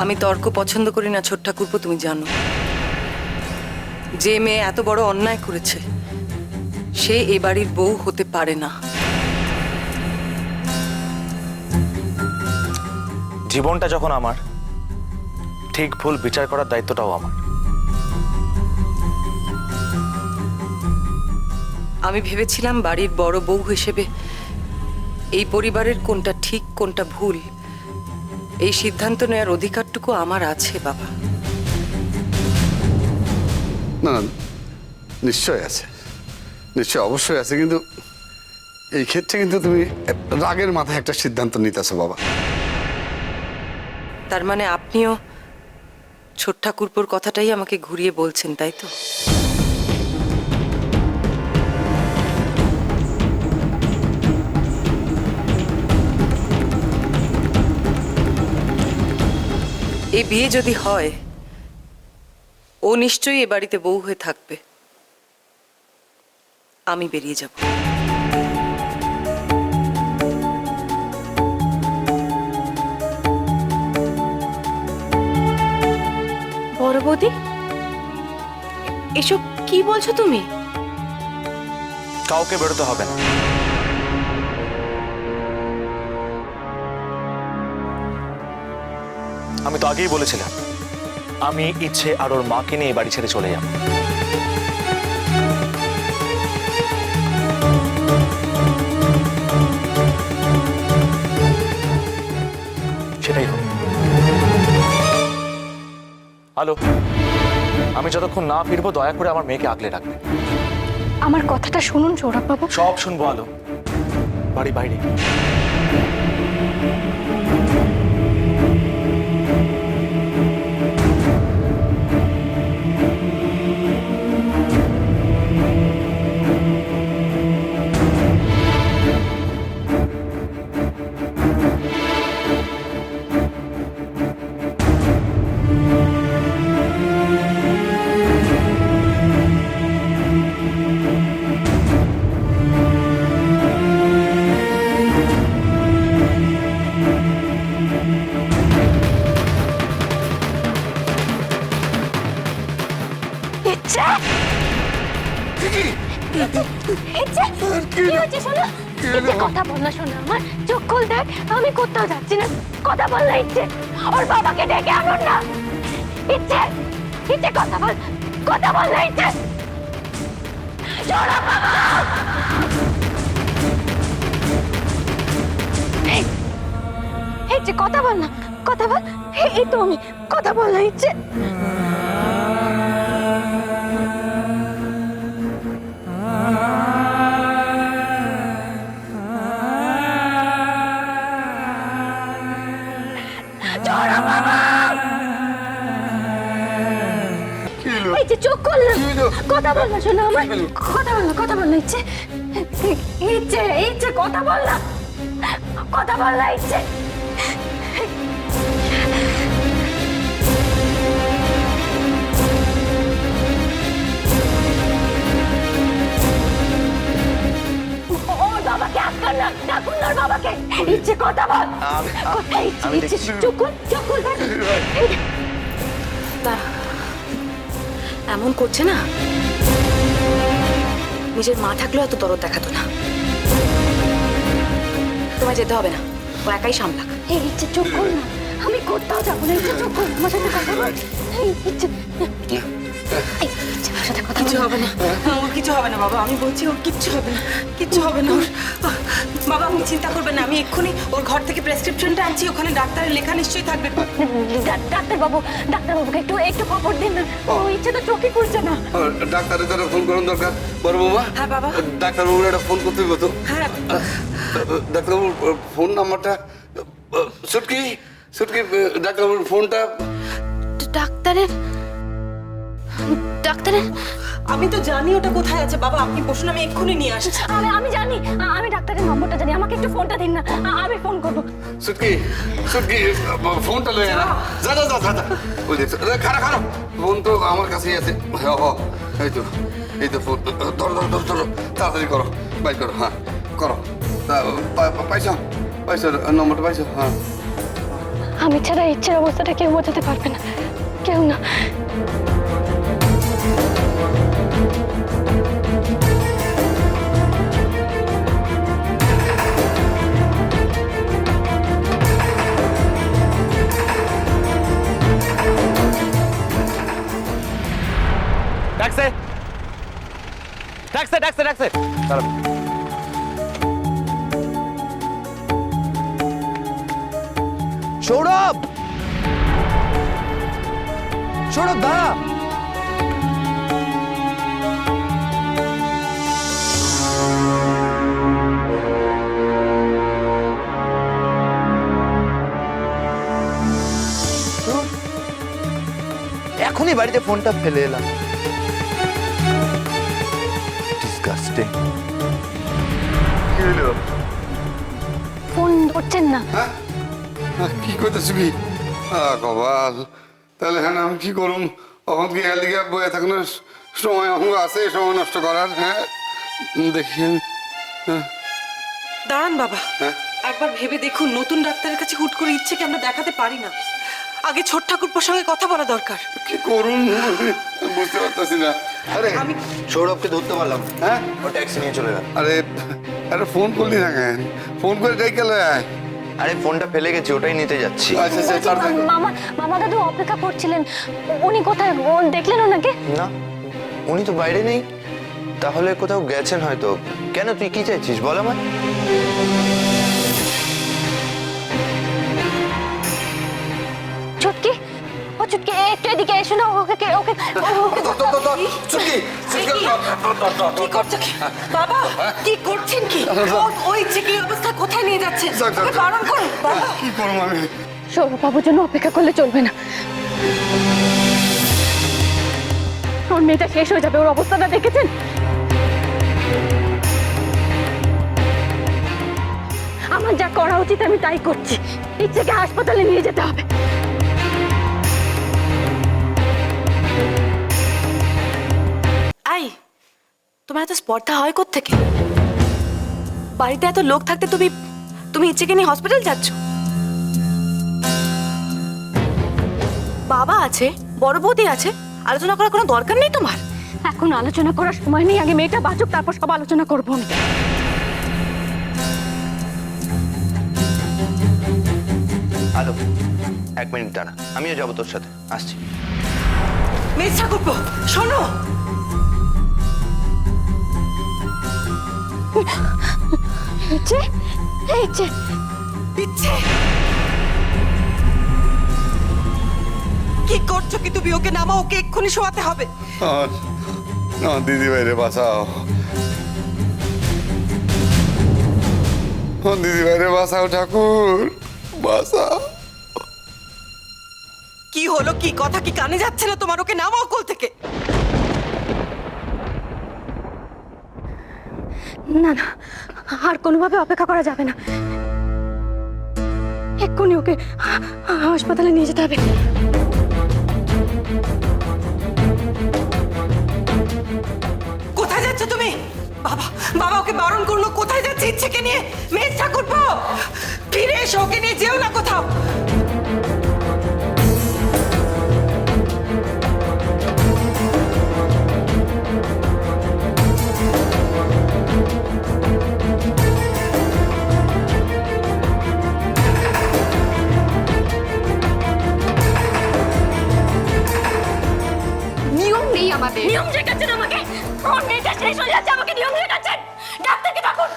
আমি তর্ক পছন্দ করি না ছোট ঠাকুরপো, তুমি জানো। যে মেয়ে এত বড় অন্যায় করেছে সে এ বাড়ির বউ হতে পারে না। জীবনটা যখন আমার, ঠিক ভুল বিচার করার দায়িত্বটাও আমার। আমি ভেবেছিলাম বাড়ির বড় বউ হিসেবে এই পরিবারের কোনটা ঠিক কোনটা ভুল এই সিদ্ধান্ত নেওয়ার অধিকারটুকু আমার আছে বাবা। না না, নিশ্চয় আছে, নিশ্চয় অবশ্যই আছে, কিন্তু এই ক্ষেত্রে কিন্তু তুমি রাগের মাথায় একটা সিদ্ধান্ত নিতেছো বাবা। তার মানে আপনিও ছোট ঠাকুরপোর কথাটাই আমাকে ঘুরিয়ে বলছেন, তাই তো? এই বিয়ে যদি হয় ও নিশ্চয়ই এ বাড়িতে বউ হয়ে থাকবে, আমি বেরিয়ে যাব। বড় বৌদি, এসব কি বলছো তুমি? কাউকে বেরোতে হবে না। আমি তো আগেই বলেছিলাম আমি ইচ্ছে আর ওর মাকে নিয়ে বাড়ি ছেড়ে চলে যাব। সেটাই হবে। হ্যালো, আমি যতক্ষণ না ফিরবো দয়া করে আমার মেয়েকে আগলে রাখবে। আমার কথাটা শুনুন সৌরভ বাবু। সব শুনবো আলো, বাড়ি বাইরে। কথা বল না শোনা, আমার চোখ খুল দেখ, আমি কোথাও যাচ্ছি না। কথা বল না ইচ্ছে, ওর বাবাকে ডেকে আনুন না। ইচ্ছে ইচ্ছে কথা বল, কথা বল না ইচ্ছে। ইচ্ছে কথা বল না, কথা বল। এই তো আমি, কথা বল না ইচ্ছে। চোখ খোল না, কথা বল না শোনা আমার। কথা বল না, কথা বল না ইচ্ছে। ইচ্ছে ইচ্ছে কথা বল না, কথা বল না ইচ্ছে। ওর বাবাকে আটকান না, ডাকুন না ওর বাবাকে। ইচ্ছে কথা বল। ইচ্ছে চোখ খোল, চোখ খোল। এমন করছে না, নিজের মা থাকলেও এত দরদ দেখাতো না। তোমায় যেতে হবে না, ও একাই সামলাক। এই ইচ্ছে চোখ খোল না, আমি কোথাও যাবো না। ইচ্ছে চোখ খোল, আমার সাথে কথা বল। আমার সাথে কথা কিছু হবে না, ওর কিছু হবে না বাবা, আমি বলছি ওর কিচ্ছু হবে না, কিচ্ছু হবে না ওর। বাবা আপনি চিন্তা করবেন না, আমি এক্ষুনি ওর ঘর থেকে প্রেসক্রিপশনটা আনছি, ওখানে ডাক্তারের লেখা নিশ্চয়ই থাকবে। ডাক্তারবাবুকে একটু একটু খবর দিন না, ও ইচ্ছে তো চোখে খুলছে না। ডাক্তারের দ্বারা ফোন করার দরকার। বড় বাবা, হ্যাঁ বাবা, ডাক্তারবাবুর একটা ফোন করতে হবে তো। হ্যাঁ ডাক্তারবাবুর ফোন নাম্বারটা। সুটকি সুটকি, ডাক্তারবাবুর ফোনটা। ডাক্তারের ডাক্তারের আমি তো জানি ওটা কোথায় আছে বাবা, আপনি বসুন, আমি এক্ষুনি নিয়ে আসছি। আমি জানি, আমি ডাক্তারের নম্বরটা জানি, আমাকে একটু ফোনটা দিন না, আমি ফোন করবো। সুটকি সুটকি, ফোনটা লয়ে না। যা যা যা যা, ওই দেখ খারাপ খারাপ, ফোন তো আমার কাছেই আছে। এই তো এই তো ফোন, ধরো ধরো ধরো ধরো, তাড়াতাড়ি করো, বাইর করো। হ্যাঁ করো। পাইছো পাইছো নম্বরটা পাইছো? হ্যাঁ আমি ছাড়া ইচ্ছের অবস্থাটা কেউ বোঝাতে পারবে না, কেউ না। ট্যাক্সি ট্যাক্সি ট্যাক্সি ট্যাক্সি দাঁড়াও। সৌরভ সৌরভ দাঁড়া। এখনই বাড়িতে ফোনটা ফেলে এলাম। ডিসগাস্টিং। কি হলো? ফোন ধরছেন না। হ্যাঁ কি করতেছি কি কবাল, তাহলে হ্যাঁ আমি কি করুম? তখন কি এদিকে বয়ে থাকুন সময় অঙ্গ আছে সময় নষ্ট করার। হ্যাঁ দেখি দাঁড়ান বাবা, হ্যাঁ? একবার ভেবে দেখুন, নতুন ডাক্তারের কাছে হুট করে ইচ্ছেকে আমরা দেখাতে পারি না। আগে ছোট ঠাকুরপোর সঙ্গে কথা বলা দরকার। কি করুন বুঝতে পারতেছি না। আরে আমি সৌরভকে ধরতে পারলাম, হ্যাঁ ও ট্যাক্সি নিয়ে চলে গেল। আরে আরে ফোন করলি না কেন? ফোন করে যাই গেল। আরে ফোনটা ফেলে গেছি, ওটাই নিতে যাচ্ছি। আচ্ছা আচ্ছা তাড়াতাড়ি কর। মামা মামা দাদু অপেক্ষা করছিলেন, উনি কোথায়? দেখলেন ওনাকে? না, উনি তো বাইরে নেই। তাহলে কোথাও গেছেন হয়তো। কেন, তুই কি চাইছিস বল আমায়? চুটকি, ও চুটকি একটু এদিকে এসো না। ওকে ওকে কি করছেন বাবা? কি করছেন কি? ওই যে কি অবস্থা, কোথায় নিয়ে যাচ্ছেন? যাক, যাক, ওকে যাক। বারণ করুন বাবা। কি করবো আমি? সৌরভবাবুর জন্য অপেক্ষা করলে চলবে না। ওর মেয়েটা শেষ হয়ে যাবে। ওর অবস্থাটা দেখেছেন? আমার যা করা উচিত আমি তাই করছি। ইচ্ছেকে হাসপাতালে নিয়ে যেতে হবে। আই, তোমার এত স্পর্ধা হয় কোত্থেকে? বাড়িতে এত লোক থাকতে তুমি ইচ্ছেকে নিয়ে হসপিটাল যাচ্ছ? বাবা আছে, বড় বৌদি আছে, আলোচনা করার কোনো দরকার নেই তোমার? এখন আলোচনা করার সময় নেই। আগে মেয়েটা বাঁচুক, তারপর সব আলোচনা করবো আমি। আলো, 1 মিনিট দাঁড়া, আমিও যাবো তোর সাথে, আসছি। মিস ঠাকুরপো শোনো, ইচ্ছে ইচ্ছে ইচ্ছে কি করছো কি তুমি? ওকে নামাও, ওকে এক্ষুনি শোয়াতে হবে। আমার দিদি ভাইরে বাঁচাও, দিদি ভাইরে বাঁচাও ঠাকুর, বাঁচাও। কি হলো? কি কথা কি কানে যাচ্ছে না তোমার? ওকে নামাও কোল থেকে। না না, আর কোনোভাবে অপেক্ষা করা যাবে না। এক্ষুনি ওকে হাসপাতালে নিয়ে যেতে হবে। কোথায় যাচ্ছ তুমি? বাবা বাবা ওকে বারণ করলো। কোথায় যাচ্ছে ইচ্ছেকে নিয়ে? মিস ঠাকুরপো ফিরে এসো, ওকে নিয়ে যেও না কোথাও। নিয়ম নেই আমাদের। নিয়ম শেখাচ্ছেন আমাকে? ওর মেয়েটা শেষ হয়ে যাচ্ছে, আমাকে নিয়ম শেখাচ্ছেন? ডাক্তারকে ডাকুন,